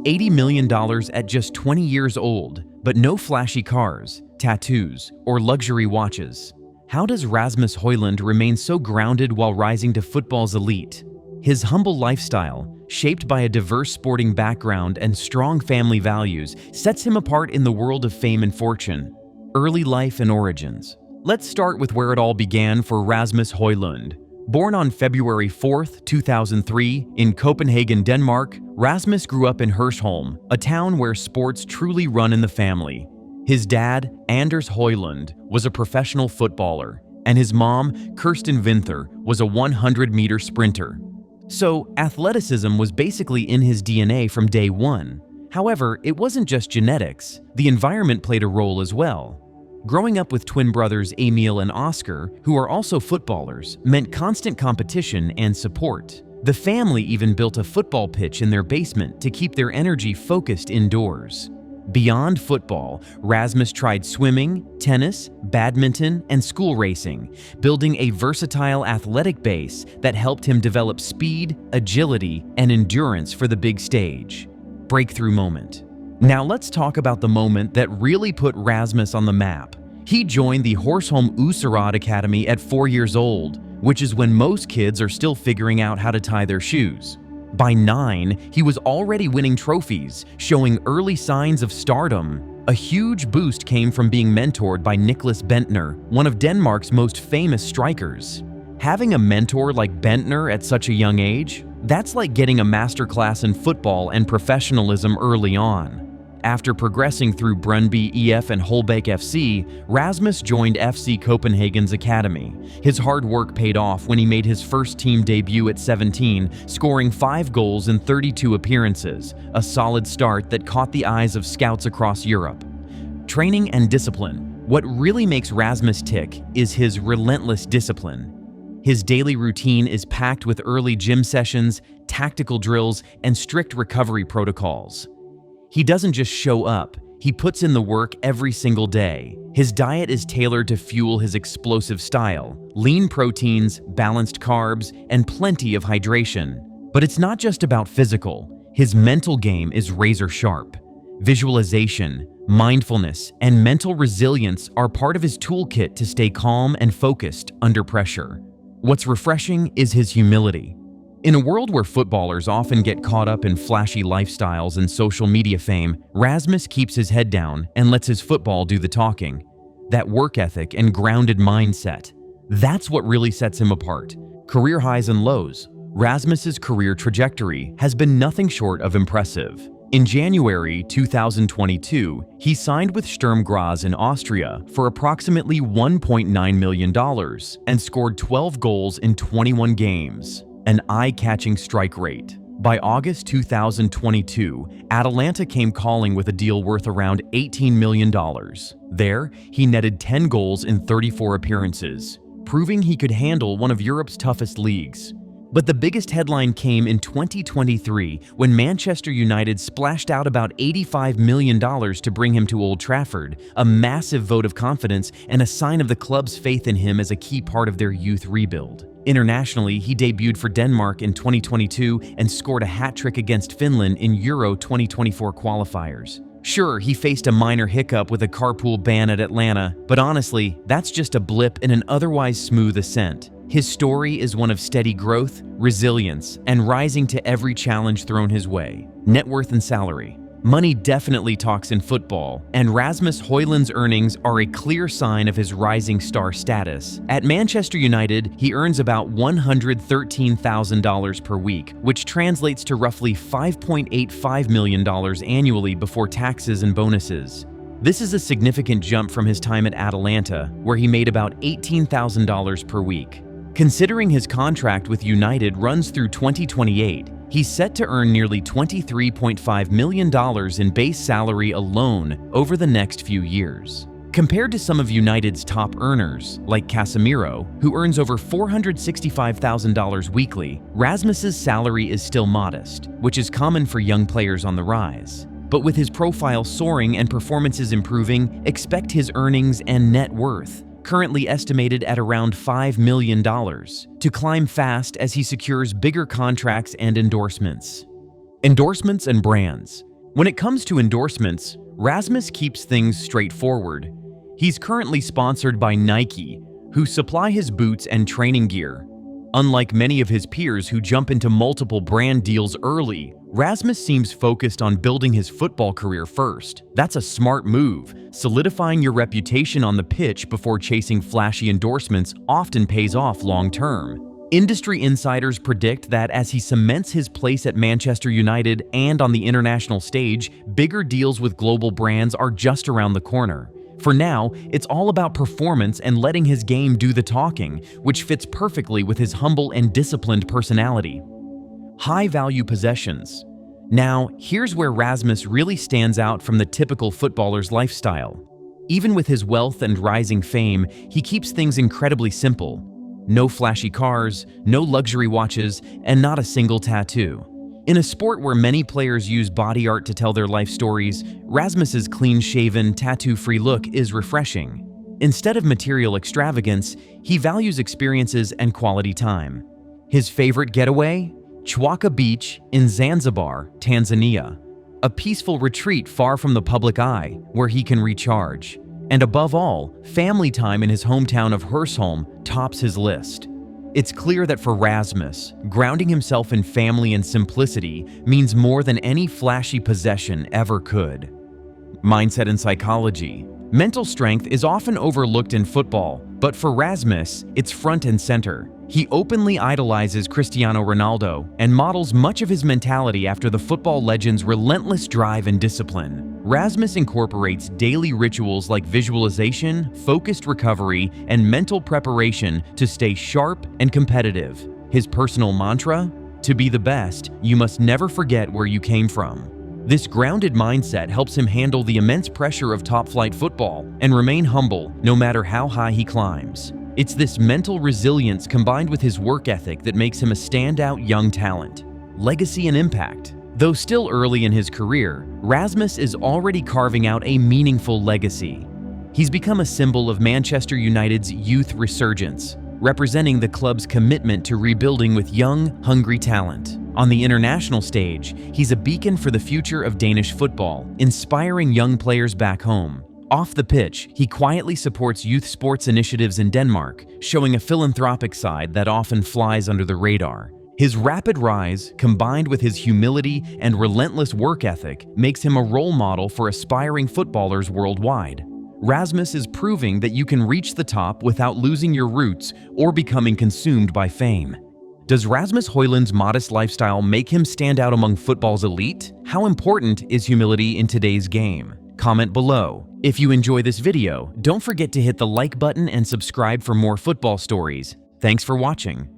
$80 million at just 20 years old, but no flashy cars, tattoos, or luxury watches. How does Rasmus Højlund remain so grounded while rising to football's elite? His humble lifestyle, shaped by a diverse sporting background and strong family values, sets him apart in the world of fame and fortune. Early life and origins. Let's start with where it all began for Rasmus Højlund. Born on February 4, 2003, in Copenhagen, Denmark, Rasmus grew up in Hørsholm, a town where sports truly run in the family. His dad, Anders Højlund, was a professional footballer, and his mom, Kirsten Vinther, was a 100-meter sprinter. So, athleticism was basically in his DNA from day one. However, it wasn't just genetics. The environment played a role as well. Growing up with twin brothers Emil and Oscar, who are also footballers, meant constant competition and support. The family even built a football pitch in their basement to keep their energy focused indoors. Beyond football, Rasmus tried swimming, tennis, badminton, and school racing, building a versatile athletic base that helped him develop speed, agility, and endurance for the big stage. Breakthrough moment. Now let's talk about the moment that really put Rasmus on the map. He joined the Hørsholm Userad Academy at 4 years old, which is when most kids are still figuring out how to tie their shoes. By 9, he was already winning trophies, showing early signs of stardom. A huge boost came from being mentored by Niklas Bentner, one of Denmark's most famous strikers. Having a mentor like Bentner at such a young age, that's like getting a masterclass in football and professionalism early on. After progressing through Brøndby EF and Holbæk FC, Rasmus joined FC Copenhagen's academy. His hard work paid off when he made his first team debut at 17, scoring 5 goals in 32 appearances, a solid start that caught the eyes of scouts across Europe. Training and discipline. What really makes Rasmus tick is his relentless discipline. His daily routine is packed with early gym sessions, tactical drills, and strict recovery protocols. He doesn't just show up, he puts in the work every single day. His diet is tailored to fuel his explosive style: lean proteins, balanced carbs, and plenty of hydration. But it's not just about physical. His mental game is razor sharp. Visualization, mindfulness, and mental resilience are part of his toolkit to stay calm and focused under pressure. What's refreshing is his humility. In a world where footballers often get caught up in flashy lifestyles and social media fame, Rasmus keeps his head down and lets his football do the talking. That work ethic and grounded mindset, that's what really sets him apart. Career highs and lows. Rasmus's career trajectory has been nothing short of impressive. In January 2022, he signed with Sturm Graz in Austria for approximately $1.9 million and scored 12 goals in 21 games. An eye-catching strike rate. By August 2022, Atalanta came calling with a deal worth around $18 million. There, he netted 10 goals in 34 appearances, proving he could handle one of Europe's toughest leagues. But the biggest headline came in 2023 when Manchester United splashed out about $85 million to bring him to Old Trafford, a massive vote of confidence and a sign of the club's faith in him as a key part of their youth rebuild. Internationally, he debuted for Denmark in 2022 and scored a hat-trick against Finland in Euro 2024 qualifiers. Sure, he faced a minor hiccup with a carpool ban at Atlanta, but honestly, that's just a blip in an otherwise smooth ascent. His story is one of steady growth, resilience, and rising to every challenge thrown his way. Net worth and salary. Money definitely talks in football, and Rasmus Højlund's earnings are a clear sign of his rising star status. At Manchester United, he earns about $113,000 per week, which translates to roughly $5.85 million annually before taxes and bonuses. This is a significant jump from his time at Atalanta, where he made about $18,000 per week. Considering his contract with United runs through 2028, he's set to earn nearly $23.5 million in base salary alone over the next few years. Compared to some of United's top earners, like Casemiro, who earns over $465,000 weekly, Rasmus's salary is still modest, which is common for young players on the rise. But with his profile soaring and performances improving, expect his earnings and net worth, currently estimated at around $5 million, to climb fast as he secures bigger contracts and endorsements. Endorsements and brands. When it comes to endorsements, Rasmus keeps things straightforward. He's currently sponsored by Nike, who supply his boots and training gear. Unlike many of his peers who jump into multiple brand deals early, Rasmus seems focused on building his football career first. That's a smart move. Solidifying your reputation on the pitch before chasing flashy endorsements often pays off long-term. Industry insiders predict that as he cements his place at Manchester United and on the international stage, bigger deals with global brands are just around the corner. For now, it's all about performance and letting his game do the talking, which fits perfectly with his humble and disciplined personality. High-value possessions. Now, here's where Rasmus really stands out from the typical footballer's lifestyle. Even with his wealth and rising fame, he keeps things incredibly simple. No flashy cars, no luxury watches, and not a single tattoo. In a sport where many players use body art to tell their life stories, Rasmus's clean-shaven, tattoo-free look is refreshing. Instead of material extravagance, he values experiences and quality time. His favorite getaway? Chwaka Beach in Zanzibar, Tanzania. A peaceful retreat far from the public eye, where he can recharge. And above all, family time in his hometown of Hersholm tops his list. It's clear that for Rasmus, grounding himself in family and simplicity means more than any flashy possession ever could. Mindset and psychology. Mental strength is often overlooked in football, but for Rasmus, it's front and center. He openly idolizes Cristiano Ronaldo and models much of his mentality after the football legend's relentless drive and discipline. Rasmus incorporates daily rituals like visualization, focused recovery, and mental preparation to stay sharp and competitive. His personal mantra? To be the best, you must never forget where you came from. This grounded mindset helps him handle the immense pressure of top-flight football and remain humble no matter how high he climbs. It's this mental resilience combined with his work ethic that makes him a standout young talent. Legacy and impact. Though still early in his career, Rasmus is already carving out a meaningful legacy. He's become a symbol of Manchester United's youth resurgence, representing the club's commitment to rebuilding with young, hungry talent. On the international stage, he's a beacon for the future of Danish football, inspiring young players back home. Off the pitch, he quietly supports youth sports initiatives in Denmark, showing a philanthropic side that often flies under the radar. His rapid rise, combined with his humility and relentless work ethic, makes him a role model for aspiring footballers worldwide. Rasmus is proving that you can reach the top without losing your roots or becoming consumed by fame. Does Rasmus Højlund's modest lifestyle make him stand out among football's elite? How important is humility in today's game? Comment below. If you enjoy this video, don't forget to hit the like button and subscribe for more football stories. Thanks for watching.